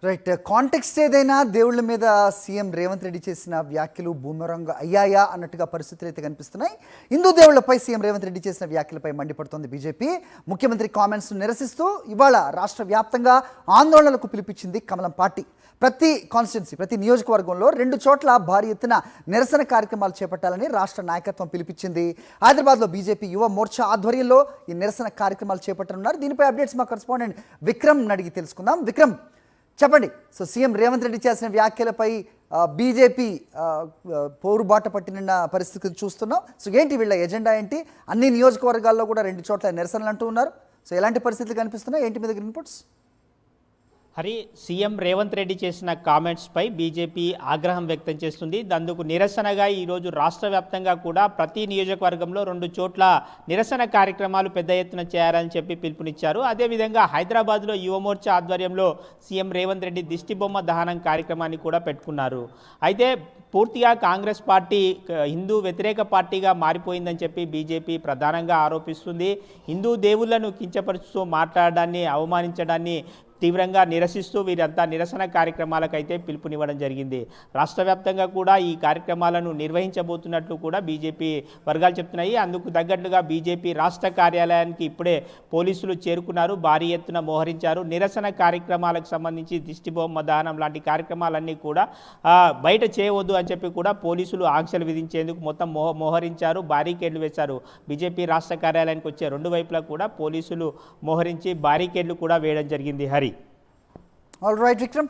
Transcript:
Right. Context ఏదైనా దేవుళ్ళ మీద సీఎం రేవంత్ రెడ్డి చేసిన వ్యాఖ్యలు బూమరంగ్ అయ్యాయా అన్నట్టుగా పరిస్థితులు అయితే కనిపిస్తున్నాయి. హిందూ దేవుళ్లపై సీఎం రేవంత్ రెడ్డి చేసిన వ్యాఖ్యలపై మండిపడుతోంది బీజేపీ. ముఖ్యమంత్రి కామెంట్స్ను నిరసిస్తూ ఇవాళ రాష్ట్ర వ్యాప్తంగా ఆందోళనలకు పిలిపించింది కమలం పార్టీ. ప్రతి కాన్స్టిట్యున్సీ, ప్రతి నియోజకవర్గంలో 2 చోట్ల భారీ ఎత్తున నిరసన కార్యక్రమాలు చేపట్టాలని రాష్ట్ర నాయకత్వం పిలిపించింది. హైదరాబాద్లో బీజేపీ యువ మోర్చా ఆధ్వర్యంలో ఈ నిరసన కార్యక్రమాలు చేపట్టనున్నారు. దీనిపై అప్డేట్స్ మా కరెస్పాండెంట్ విక్రమ్ అడిగి తెలుసుకుందాం. విక్రమ్, చెప్పండి. సో సీఎం రేవంత్ రెడ్డి చేసిన వ్యాఖ్యలపై బీజేపీ పోరుబాట పట్టిన పరిస్థితిని చూస్తున్నాం. సో ఏంటి వీళ్ళ ఎజెండా ఏంటి? అన్ని నియోజకవర్గాల్లో కూడా 2 చోట్ల నిరసనలు అంటూ ఉన్నారు. సో ఎలాంటి పరిస్థితులు కనిపిస్తున్నాయి, ఏంటి మీ దగ్గర ఇన్పుట్స్? హరి, సీఎం రేవంత్ రెడ్డి చేసిన కామెంట్స్పై బీజేపీ ఆగ్రహం వ్యక్తం చేస్తుంది. అందుకు నిరసనగా ఈరోజు రాష్ట్ర వ్యాప్తంగా కూడా ప్రతి నియోజకవర్గంలో 2 చోట్ల నిరసన కార్యక్రమాలు పెద్ద ఎత్తున చేయాలని చెప్పి పిలుపునిచ్చారు. అదేవిధంగా హైదరాబాద్లో యువమోర్చా ఆధ్వర్యంలో సీఎం రేవంత్ రెడ్డి దిష్టిబొమ్మ దహనం కార్యక్రమాన్ని కూడా పెట్టుకున్నారు. అయితే పూర్తిగా కాంగ్రెస్ పార్టీ హిందూ వ్యతిరేక పార్టీగా మారిపోయిందని చెప్పి బీజేపీ ప్రధానంగా ఆరోపిస్తుంది. హిందూ దేవుళ్లను కించపరుస్తూ మాట్లాడడాన్ని, అవమానించడాన్ని తీవ్రంగా నిరసిస్తూ వీరంతా నిరసన కార్యక్రమాలకైతే పిలుపునివ్వడం జరిగింది. రాష్ట్ర వ్యాప్తంగా కూడా ఈ కార్యక్రమాలను నిర్వహించబోతున్నట్లు కూడా బీజేపీ వర్గాలు చెప్తున్నాయి. అందుకు తగ్గట్లుగా బీజేపీ రాష్ట్ర కార్యాలయానికి ఇప్పుడే పోలీసులు చేరుకున్నారు, భారీ ఎత్తున మోహరించారు. నిరసన కార్యక్రమాలకు సంబంధించి దిష్టిబొమ్మ దహనం లాంటి కార్యక్రమాలన్నీ కూడా బయట చేయవద్దు అని చెప్పి కూడా పోలీసులు ఆంక్షలు విధించేందుకు మొత్తం మోహరించారు, బారికేడ్లు వేశారు. బీజేపీ రాష్ట్ర కార్యాలయానికి వచ్చే 2 వైపులా కూడా పోలీసులు మోహరించి బారికేడ్లు కూడా వేయడం జరిగింది. Hari, all right Vikram.